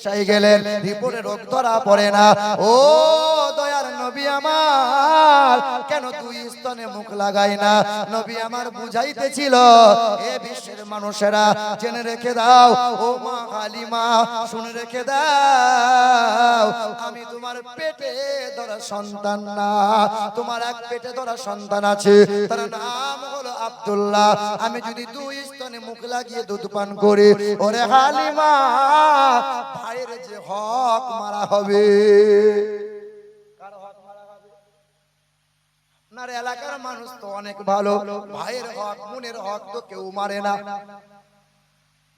চিকিৎসায় গেলেন, রিপোর্টে রোগ ধরা পড়ে না। ও দয়ার নবী আমার, কেন দুই স্তনে মুখ লাগাই না? নবী আমার বুঝাইতেছিল, এ বিশ্বের মানুষেরা জেনে রেখে দাও, ও মা হালিমা শুনে রেখে দাও, আমি তোমার পেটে ধরা সন্তান না, তোমার এক পেটে ধরা সন্তান আছে, তার নাম হলো আব্দুল্লাহ। আমি যদি দুই স্তনে মুখ লাগিয়ে দুধ পান করি, ওরে হালিমা ভাইয়ের যে হক মারা হবে। কার হক মারা হবে? আপনার এলাকার মানুষ তো অনেক ভালো, ভাইয়ের হক বোনের হক তো কেউ মারে না।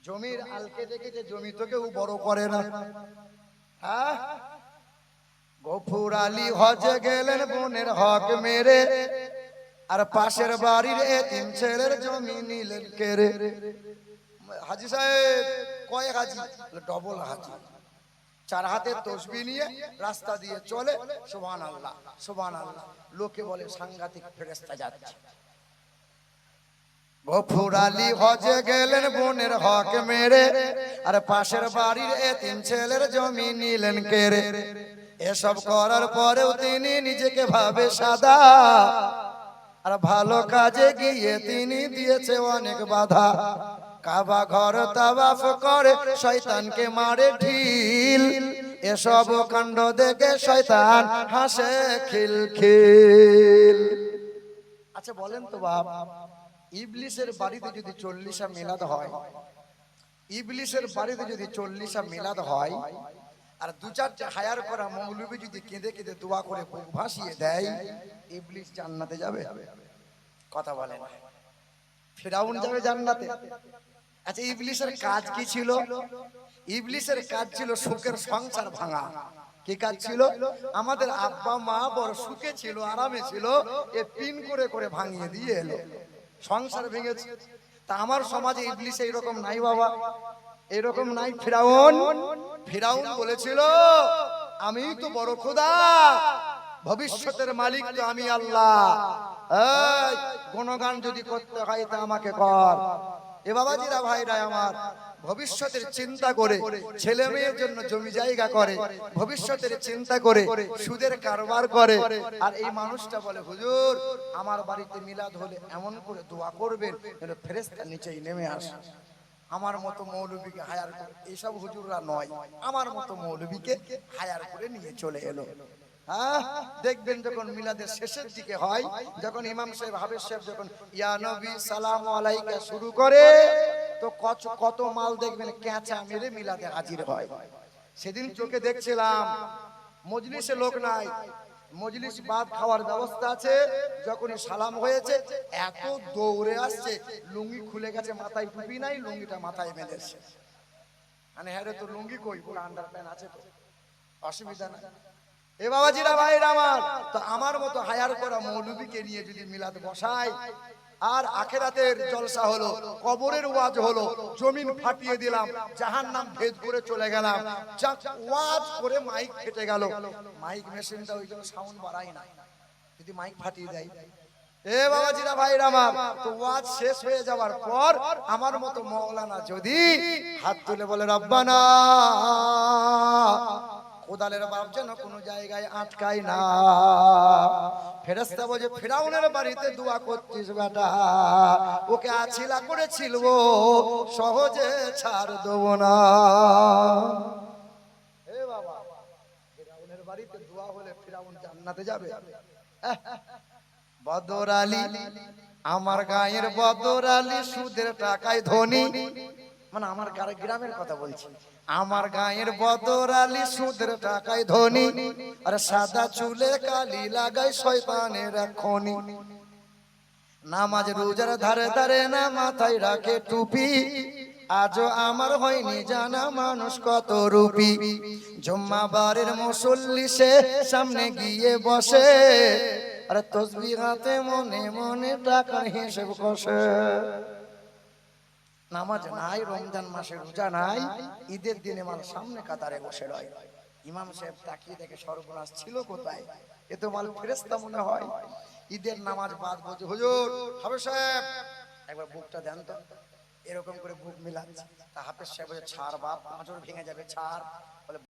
জমির আলকে দেখেছে, জমি তো কেউ বড় করে না। হ্যাঁ, গফুর আলী হজে গেলেন, বোনের হক মেরে, আর পাশের বাড়ির এতিম ছেলের জমি নিলেন কেড়ে। হাজি সাহেব কয় হাজি? ডবল হাজি। চার হাতে তসবিহ নিয়ে রাস্তা দিয়ে চলে, সুবহানাল্লাহ সুবহানাল্লাহ। লোকে বলে সাংঘাতিক ফেরেশতা যাচ্ছে। গফুর আলী হজে গেলেন, বোনের হক মেরে, আর পাশের বাড়ির এতিম ছেলের জমি নিলেন কেড়ে। এসব করার পরেও তিনি নিজেকে ভাবে সাদা, আর ভালো কাজে গিয়ে তিনি দিয়েছে অনেক বাধা। কাবা ঘর তাওয়াফ করে শয়তানকে মারে ঢিল, এসব কাণ্ড দেখে শয়তান হাসে খিলখিল। আচ্ছা বলেন তো বাপ, ইবলিসের বাড়িতে যদি 40টা মিলাদ হয়, ইবলিসের বাড়িতে যদি 40টা মিলাদ হয়, আর দু চারটে হায়ার করা মৌলবি যদি কেঁদে কেঁদে দোয়া করে বুক ভাসিয়ে দেয়, ইবলিস জান্নাতে যাবে? কথা বলেন। ফিরাউন যাবে জান্নাতে? আচ্ছা ইবলিসের কাজ কি ছিল? ইবলিসের কাজ ছিল সুখের সংসার ভাঙা। কি কাজ ছিল? আমাদের আব্বা মা বড় সুখে ছিল, আরামে ছিল, এ পিন করে করে ভাঙিয়ে দিয়ে এলো, সংসার ভেঙেছে। তা আমার সমাজে ইবলিস এইরকম নাই বাবা, এরকম নাই। ফিরাউন, ফিরাউন বলেছিল আমি তো বড় খোদা, ভবিষ্যতের মালিক তো আমি আল্লাহ, এই গুণগান যদি করতে হয় তা আমাকে কর। এ বাবাজিরা ভাইরা আমার, ভবিষ্যতের চিন্তা করে ছেলে মেয়ের জন্য জমি জায়গা করে, ভবিষ্যতের চিন্তা করে সুদের কারবার করে, আর এই মানুষটা বলে হুজুর আমার বাড়িতে মিলাদ হলে এমন করে দোয়া করবেন যেন ফেরেশতা নিচেই নেমে আসে। আমার মতো মৌলবীকে হায়ার করে, এইসব হুজুররা নয়, আমার মতো মৌলবীকে হায়ার করে নিয়ে চলে এলো। হ্যাঁ, দেখবেন যখন মিলাদের শেষের দিকে হয়, যখন ইমাম সাহেব হাফেজ সাহেব যখন ইয়া নবী সালামু আলাইকা শুরু করে, তো কত মাল দেখবেন ক্যাঁচা মেরে মিলাদে হাজির হয়। সেদিন চোখে দেখছিলাম, মজলিসে লোক নাই, মজলিস বাদ খাওয়ার ব্যবস্থা আছে, যখনই সালাম হয়েছে এত দৌড়ে আসছে, লুঙ্গি খুলে গেছে, মাথায় টুপি নাই, লুঙ্গিটা মাথায় বেঁধেছে। মানে হ্যাঁ রে, তো লুঙ্গি কই? পুরো আন্ডার প্যান্ট আছে তো, অসুবিধা নাই। এ বাবাজিরা ভাইরা আমার, তো আমার মতো হায়ার করা মৌলবীকে নিয়ে যদি মিলাদ বসাই, আর আখেরাতের জলসা হলো, কবরের ওয়াজ হলো, জমিন ফাটিয়ে দিলাম, জাহান্নাম ভেদ করে চলে গেলাম, ওয়াজ করে মাইক ফেটে গেল, মাইক মেশিনটা ওই জন্য সাউন্ড বাড়াই না, যদি মাইক ফাটিয়ে দেয়। এ বাবাজিরা ভাইরা আমার, তো ওয়াজ শেষ হয়ে যাওয়ার পর আমার মতো মাওলানা যদি হাত তুলে বলে রব্বানা, কোদালের বাপ যেন কোনো জায়গায় আটকায় না, ফেরেশতা বলে ফিরাউনের বাড়িতে দোয়া করছিস বেটা, ওকে আছিলা করেছিল সহজে ছাড় দেব না। এ বাবা, ফিরাউনের বাড়িতে দোয়া হলে ফিরাউন জান্নাতে যাবে? বদর আলী, আমার গায়ের বদর আলী সুদের টাকায় ধনী, মানে আমার গ্রামের কথা বলছি, আমার গায়ের বদর আলী সুদের টাকায় ধনী, আর সাদা চুলে কালি লাগায় শয়তানের খনি, নামাজ রোজার ধারে ধারে না মাথায় রাখে টুপি, আজও আমার হয়নি জানা মানুষ কত রূপী, জুম্মাবারের মুসল্লি সে সামনে গিয়ে বসে, আর তসবিহ হাতে মনে মনে টাকার হিসেব কষে। নামাজ নাই, রমজান মাসে রোজা নাই, ঈদের দিনে মাল সামনে কাতারে বসে রয়, ইমাম সাহেব তাকিয়ে দেখে সর্বনাশ ছিল কোথায়, এ তো মাল ফেরেশতা মনে হয়। ঈদের নামাজ বাদ বলছে হুজুর হাফেজ সাহেব একবার বুকটা দেন তো, এরকম করে বুক মিলাচ্ছে, তা হাফেজ সাহেব বলে ছাড় বাপ, পাঁচর ভেঙে যাবে, ছাড়।